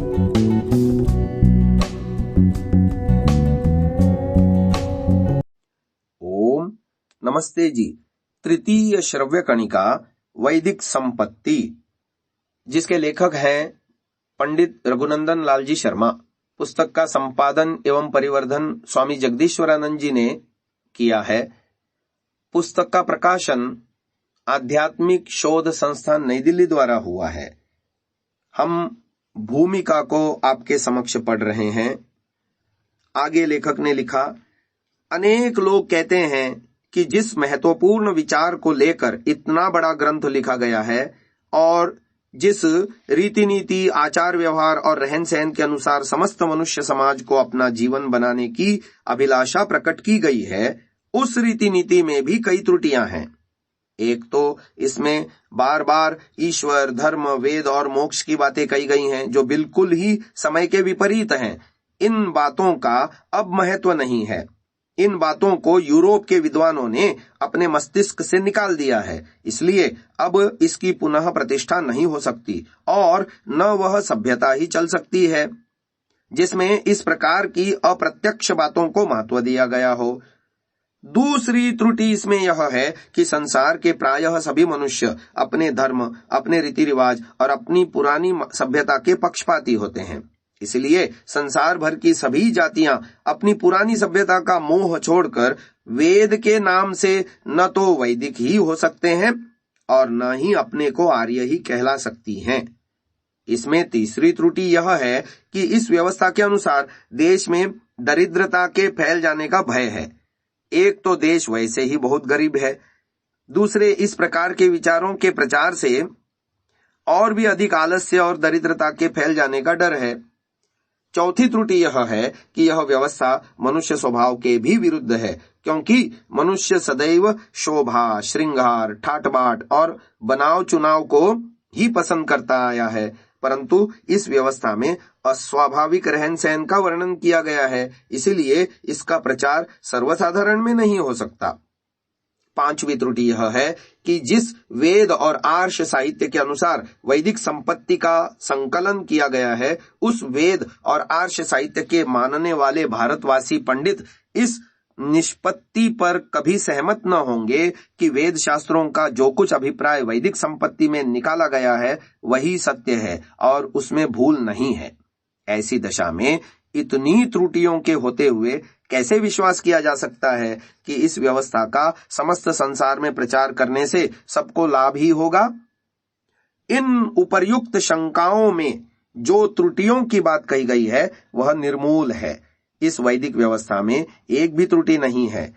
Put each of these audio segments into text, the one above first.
ओम नमस्ते जी। तृतीय श्रव्य कणिका वैदिक संपत्ति, जिसके लेखक हैं पंडित रघुनंदन लाल जी शर्मा। पुस्तक का संपादन एवं परिवर्धन स्वामी जगदीश्वरानंद जी ने किया है। पुस्तक का प्रकाशन आध्यात्मिक शोध संस्थान नई दिल्ली द्वारा हुआ है। हम भूमिका को आपके समक्ष पढ़ रहे हैं। आगे लेखक ने लिखा, अनेक लोग कहते हैं कि जिस महत्वपूर्ण विचार को लेकर इतना बड़ा ग्रंथ लिखा गया है और जिस रीति नीति, आचार व्यवहार और रहन सहन के अनुसार समस्त मनुष्य समाज को अपना जीवन बनाने की अभिलाषा प्रकट की गई है, उस रीति नीति में भी कई त्रुटियां हैं। एक तो इसमें बार बार ईश्वर, धर्म, वेद और मोक्ष की बातें कही गई हैं, जो बिल्कुल ही समय के विपरीत हैं। इन बातों का अब महत्व नहीं है। इन बातों को यूरोप के विद्वानों ने अपने मस्तिष्क से निकाल दिया है, इसलिए अब इसकी पुनः प्रतिष्ठा नहीं हो सकती और न वह सभ्यता ही चल सकती है जिसमें इस प्रकार की अप्रत्यक्ष बातों को महत्व दिया गया हो। दूसरी त्रुटि इसमें यह है कि संसार के प्रायः सभी मनुष्य अपने धर्म, अपने रीति रिवाज और अपनी पुरानी सभ्यता के पक्षपाती होते हैं। इसलिए संसार भर की सभी जातियां अपनी पुरानी सभ्यता का मोह छोड़कर वेद के नाम से न तो वैदिक ही हो सकते हैं और न ही अपने को आर्य ही कहला सकती हैं। इसमें तीसरी त्रुटि यह है कि इस व्यवस्था के अनुसार देश में दरिद्रता के फैल जाने का भय है। एक तो देश वैसे ही बहुत गरीब है, दूसरे इस प्रकार के विचारों के प्रचार से और भी अधिक आलस्य और दरिद्रता के फैल जाने का डर है। चौथी त्रुटि यह है कि यह व्यवस्था मनुष्य स्वभाव के भी विरुद्ध है, क्योंकि मनुष्य सदैव शोभा, श्रृंगार, ठाट-बाट और बनाव चुनाव को ही पसंद करता आया है, परंतु इस व्यवस्था में अस्वाभाविक रहन सहन का वर्णन किया गया है, इसीलिए इसका प्रचार सर्वसाधारण में नहीं हो सकता। पांचवी त्रुटि यह है कि जिस वेद और आर्ष साहित्य के अनुसार वैदिक संपत्ति का संकलन किया गया है, उस वेद और आर्ष साहित्य के मानने वाले भारतवासी पंडित इस निष्पत्ति पर कभी सहमत न होंगे कि वेद शास्त्रों का जो कुछ अभिप्राय वैदिक संपत्ति में निकाला गया है वही सत्य है और उसमें भूल नहीं है। ऐसी दशा में इतनी त्रुटियों के होते हुए कैसे विश्वास किया जा सकता है कि इस व्यवस्था का समस्त संसार में प्रचार करने से सबको लाभ ही होगा? इन उपर्युक्त शंकाओं में जो त्रुटियों की बात कही गई है वह निर्मूल है। इस वैदिक व्यवस्था में एक भी त्रुटि नहीं है।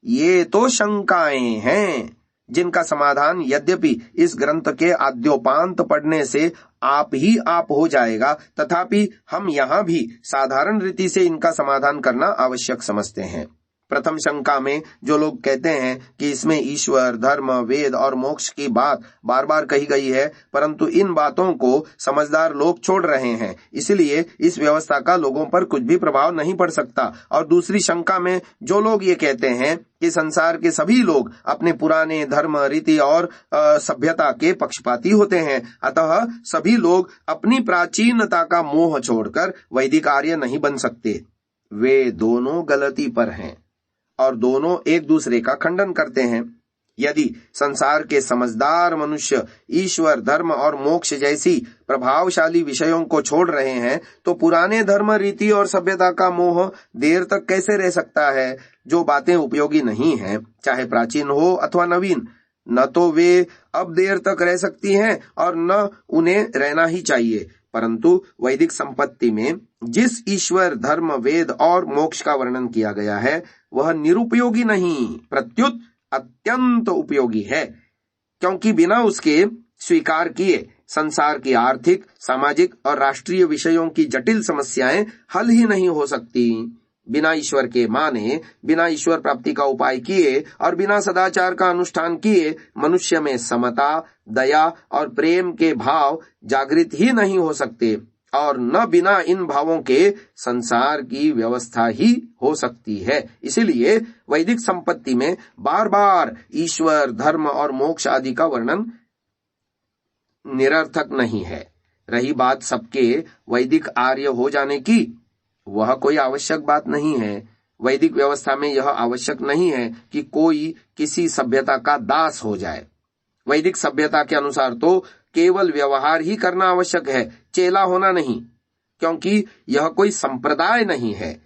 ये तो शंकाएं हैं जिनका समाधान यद्यपि इस ग्रंथ के आद्योपांत पढ़ने से आप ही आप हो जाएगा, तथापि हम यहाँ भी साधारण रीति से इनका समाधान करना आवश्यक समझते हैं। प्रथम शंका में जो लोग कहते हैं कि इसमें ईश्वर, धर्म, वेद और मोक्ष की बात बार बार कही गई है, परंतु इन बातों को समझदार लोग छोड़ रहे हैं, इसलिए इस व्यवस्था का लोगों पर कुछ भी प्रभाव नहीं पड़ सकता। और दूसरी शंका में जो लोग ये कहते हैं कि संसार के सभी लोग अपने पुराने धर्म, रीति और सभ्यता के पक्षपाती होते हैं, अतः सभी लोग अपनी प्राचीनता का मोह छोड़कर वैदिक आर्य नहीं बन सकते, वे दोनों गलती पर हैं और दोनों एक दूसरे का खंडन करते हैं। यदि संसार के समझदार मनुष्य ईश्वर, धर्म और मोक्ष जैसी प्रभावशाली विषयों को छोड़ रहे हैं, तो पुराने धर्म, रीति और सभ्यता का मोह देर तक कैसे रह सकता है? जो बातें उपयोगी नहीं हैं, चाहे प्राचीन हो अथवा नवीन, न तो वे अब देर तक रह सकती हैं और न उन्हें रहना ही चाहिए। परंतु वैदिक संपत्ति में जिस ईश्वर, धर्म, वेद और मोक्ष का वर्णन किया गया है वह निरुपयोगी नहीं, प्रत्युत अत्यंत उपयोगी है, क्योंकि बिना उसके स्वीकार किए संसार की आर्थिक, सामाजिक और राष्ट्रीय विषयों की जटिल समस्याएं हल ही नहीं हो सकती। बिना ईश्वर के माने, बिना ईश्वर प्राप्ति का उपाय किए और बिना सदाचार का अनुष्ठान किए मनुष्य में समता, दया और प्रेम के भाव जागृत ही नहीं हो सकते और न बिना इन भावों के संसार की व्यवस्था ही हो सकती है। इसीलिए वैदिक संपत्ति में बार बार ईश्वर, धर्म और मोक्ष आदि का वर्णन निरर्थक नहीं है। रही बात सबके वैदिक आर्य हो जाने की, वह कोई आवश्यक बात नहीं है। वैदिक व्यवस्था में यह आवश्यक नहीं है कि कोई किसी सभ्यता का दास हो जाए। वैदिक सभ्यता के अनुसार तो केवल व्यवहार ही करना आवश्यक है, चेला होना नहीं, क्योंकि यह कोई संप्रदाय नहीं है।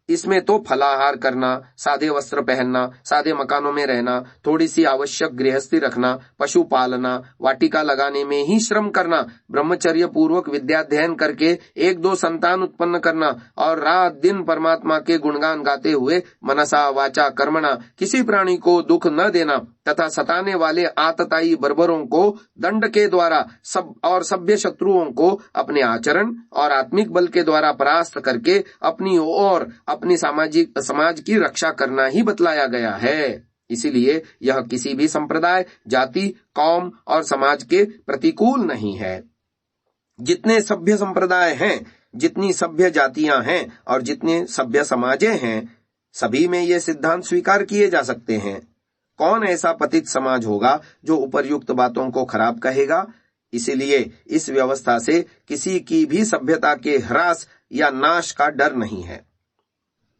इसमें तो फलाहार करना, सादे वस्त्र पहनना, सादे मकानों में रहना, थोड़ी सी आवश्यक गृहस्थी रखना, पशु पालना, वाटिका लगाने में ही श्रम करना, ब्रह्मचर्य पूर्वक विद्याध्ययन करके 1-2 संतान उत्पन्न करना और रात दिन परमात्मा के गुणगान गाते हुए मनसा वाचा कर्मणा किसी प्राणी को दुख न देना तथा सताने वाले आतताई बर्बरों को दंड के द्वारा और सभ्य शत्रुओं को अपने आचरण और आत्मिक बल के द्वारा परास्त करके अपनी और अपनी समाज की रक्षा करना ही बतलाया गया है। इसीलिए यह किसी भी संप्रदाय, जाति, कौम और समाज के प्रतिकूल नहीं है। जितने सभ्य संप्रदाय हैं, जितनी सभ्य जातियां हैं और जितने सभ्य समाजें हैं, सभी में ये सिद्धांत स्वीकार किए जा सकते हैं। कौन ऐसा पतित समाज होगा जो उपर्युक्त बातों को खराब कहेगा? इसीलिए इस व्यवस्था से किसी की भी सभ्यता के ह्रास या नाश का डर नहीं है।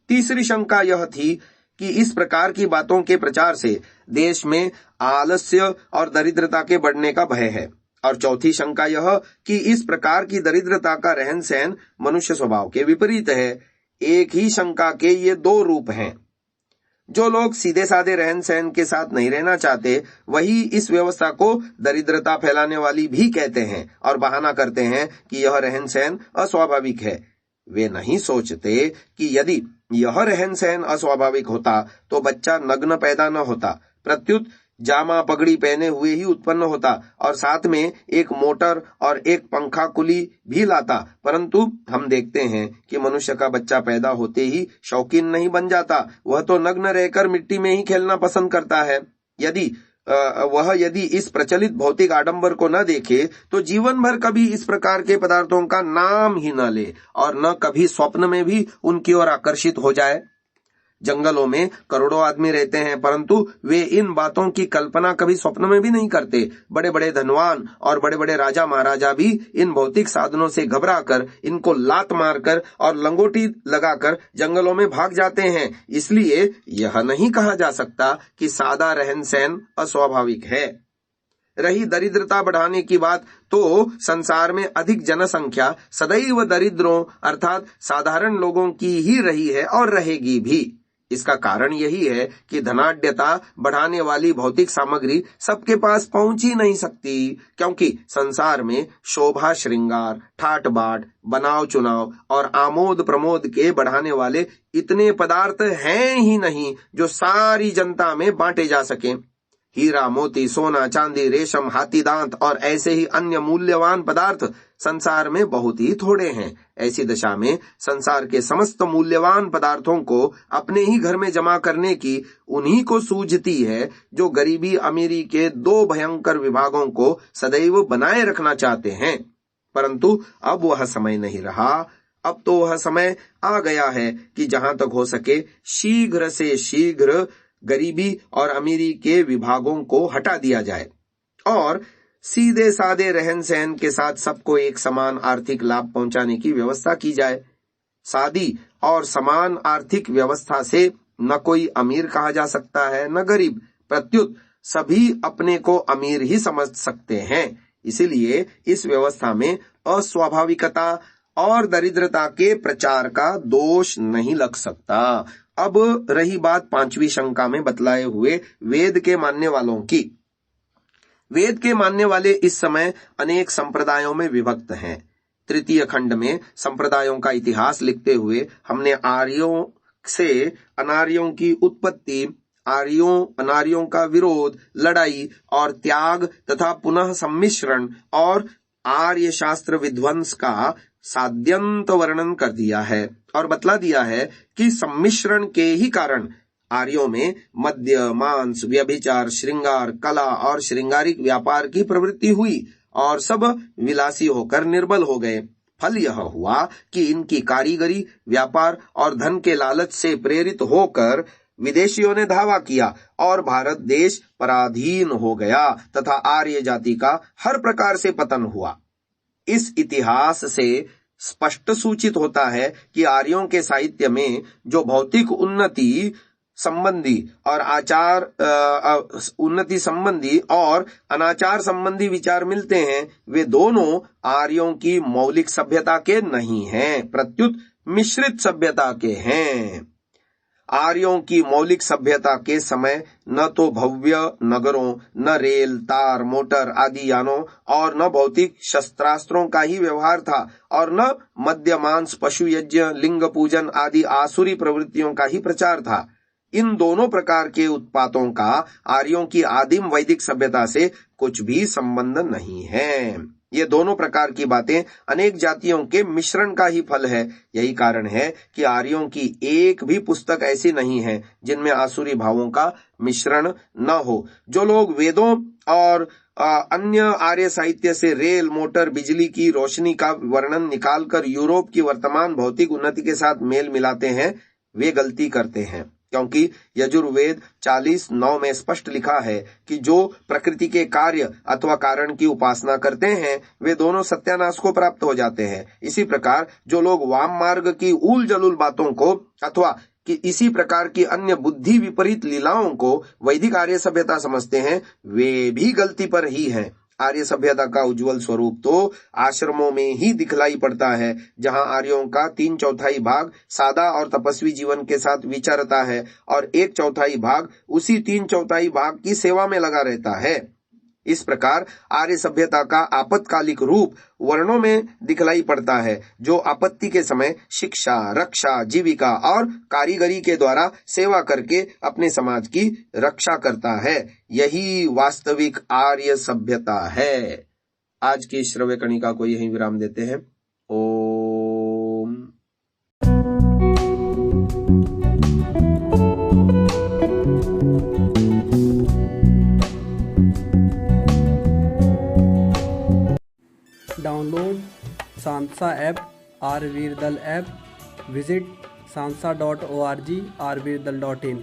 तीसरी शंका यह थी कि इस प्रकार की बातों के प्रचार से देश में आलस्य और दरिद्रता के बढ़ने का भय है। और चौथी शंका यह कि इस प्रकार की दरिद्रता का रहन सहन मनुष्य स्वभाव के विपरीत है। एक ही शंका के ये 2 रूप हैं। जो लोग सीधे साधे रहन सहन के साथ नहीं रहना चाहते, वही इस व्यवस्था को दरिद्रता फैलाने वाली भी कहते हैं और बहाना करते हैं कि यह रहन सहन अस्वाभाविक है। वे नहीं सोचते कि यदि यह रहन सहन अस्वाभाविक होता तो बच्चा नग्न पैदा न होता, प्रत्युत जामा पगड़ी पहने हुए ही उत्पन्न होता और साथ में एक मोटर और एक पंखा कुली भी लाता। परंतु हम देखते हैं कि मनुष्य का बच्चा पैदा होते ही शौकीन नहीं बन जाता, वह तो नग्न रहकर मिट्टी में ही खेलना पसंद करता है। यदि इस प्रचलित भौतिक आडंबर को न देखे तो जीवन भर कभी इस प्रकार के पदार्थों का नाम ही न ले और न कभी स्वप्न में भी उनकी ओर आकर्षित हो जाए। जंगलों में करोड़ों आदमी रहते हैं, परंतु वे इन बातों की कल्पना कभी स्वप्न में भी नहीं करते। बड़े बड़े धनवान और बड़े बड़े राजा महाराजा भी इन भौतिक साधनों से घबराकर, इनको लात मारकर और लंगोटी लगाकर जंगलों में भाग जाते हैं। इसलिए यह नहीं कहा जा सकता कि सादा रहन सहन अस्वाभाविक है। रही दरिद्रता बढ़ाने की बात, तो संसार में अधिक जनसंख्या सदैव दरिद्रों अर्थात साधारण लोगों की ही रही है और रहेगी भी। इसका कारण यही है कि धनाढ्यता बढ़ाने वाली भौतिक सामग्री सबके पास पहुंच ही नहीं सकती, क्योंकि संसार में शोभा श्रृंगार, ठाट बाट, बनाव चुनाव और आमोद प्रमोद के बढ़ाने वाले इतने पदार्थ हैं ही नहीं जो सारी जनता में बांटे जा सकें। हीरा, मोती, सोना, चांदी, रेशम, हाथी दांत और ऐसे ही अन्य मूल्यवान पदार्थ संसार में बहुत ही थोड़े हैं। ऐसी दशा में संसार के समस्त मूल्यवान पदार्थों को अपने ही घर में जमा करने की उन्हीं को सूझती है जो गरीबी अमीरी के 2 भयंकर विभागों को सदैव बनाए रखना चाहते हैं। परंतु अब वह समय नहीं रहा। अब तो वह समय आ गया है कि जहां तक हो सके शीघ्र से शीघ्र गरीबी और अमीरी के विभागों को हटा दिया जाए और सीधे साधे रहन सहन के साथ सबको एक समान आर्थिक लाभ पहुंचाने की व्यवस्था की जाए। सादी और समान आर्थिक व्यवस्था से न कोई अमीर कहा जा सकता है न गरीब, प्रत्युत सभी अपने को अमीर ही समझ सकते हैं। इसीलिए इस व्यवस्था में अस्वाभाविकता और दरिद्रता के प्रचार का दोष नहीं लग सकता। अब रही बात 5वीं शंका में बतलाए हुए वेद के मानने वालों की। वेद के मानने वाले इस समय अनेक संप्रदायों में विभक्त हैं। तृतीय खंड में संप्रदायों का इतिहास लिखते हुए हमने आर्यों से अनार्यों की उत्पत्ति, आर्यों अनार्यों का विरोध, लड़ाई और त्याग तथा पुनः सम्मिश्रण और आर्य शास्त्र विध्वंस का साद्यंत वर्णन कर दिया है और बतला दिया है कि सम्मिश्रण के ही कारण आर्यों में मद्य, मांस, व्यभिचार, श्रृंगार, कला और श्रृंगारिक व्यापार की प्रवृत्ति हुई और सब विलासी होकर निर्बल हो गए। फल यह हुआ कि इनकी कारीगरी, व्यापार और धन के लालच से प्रेरित होकर विदेशियों ने धावा किया और भारत देश पराधीन हो गया तथा आर्य जाति का हर प्रकार से पतन हुआ। इस इतिहास से स्पष्ट सूचित होता है कि आर्यों के साहित्य में जो भौतिक उन्नति संबंधी और उन्नति संबंधी और अनाचार संबंधी विचार मिलते हैं, वे दोनों आर्यों की मौलिक सभ्यता के नहीं हैं, प्रत्युत मिश्रित सभ्यता के हैं। आर्यों की मौलिक सभ्यता के समय न तो भव्य नगरों, न रेल, तार, मोटर आदि यानों और न भौतिक शस्त्रास्त्रों का ही व्यवहार था और न मद्य, मांस, पशु यज्ञ, लिंग पूजन आदि आसुरी प्रवृत्तियों का ही प्रचार था। इन दोनों प्रकार के उत्पातों का आर्यों की आदिम वैदिक सभ्यता से कुछ भी संबंध नहीं है। ये दोनों प्रकार की बातें अनेक जातियों के मिश्रण का ही फल है। यही कारण है कि आर्यों की एक भी पुस्तक ऐसी नहीं है जिनमें आसुरी भावों का मिश्रण न हो। जो लोग वेदों और अन्य आर्य साहित्य से रेल, मोटर, बिजली की रोशनी का वर्णन निकालकर यूरोप की वर्तमान भौतिक उन्नति के साथ मेल मिलाते हैं, वे गलती करते हैं, क्योंकि यजुर्वेद 40:9 में स्पष्ट लिखा है कि जो प्रकृति के कार्य अथवा कारण की उपासना करते हैं वे दोनों सत्यानाश को प्राप्त हो जाते हैं। इसी प्रकार जो लोग वाम मार्ग की ऊल जलूल बातों को अथवा कि इसी प्रकार की अन्य बुद्धि विपरीत लीलाओं को वैदिक आर्य सभ्यता समझते हैं, वे भी गलती पर ही हैं। आर्य सभ्यता का उज्जवल स्वरूप तो आश्रमों में ही दिखलाई पड़ता है, जहां आर्यों का 3/4 भाग सादा और तपस्वी जीवन के साथ विचरता है और 1/4 भाग उसी 3/4 भाग की सेवा में लगा रहता है। इस प्रकार आर्य सभ्यता का आपत्कालिक रूप वर्णों में दिखलाई पड़ता है, जो आपत्ति के समय शिक्षा, रक्षा, जीविका और कारीगरी के द्वारा सेवा करके अपने समाज की रक्षा करता है। यही वास्तविक आर्य सभ्यता है। आज की श्रव्य कणिका को यहीं विराम देते हैं। ओम। डाउनलोड सांसा ऐप, आरवीरदल ऐप, विजिट sansa.org, rvirdal.in।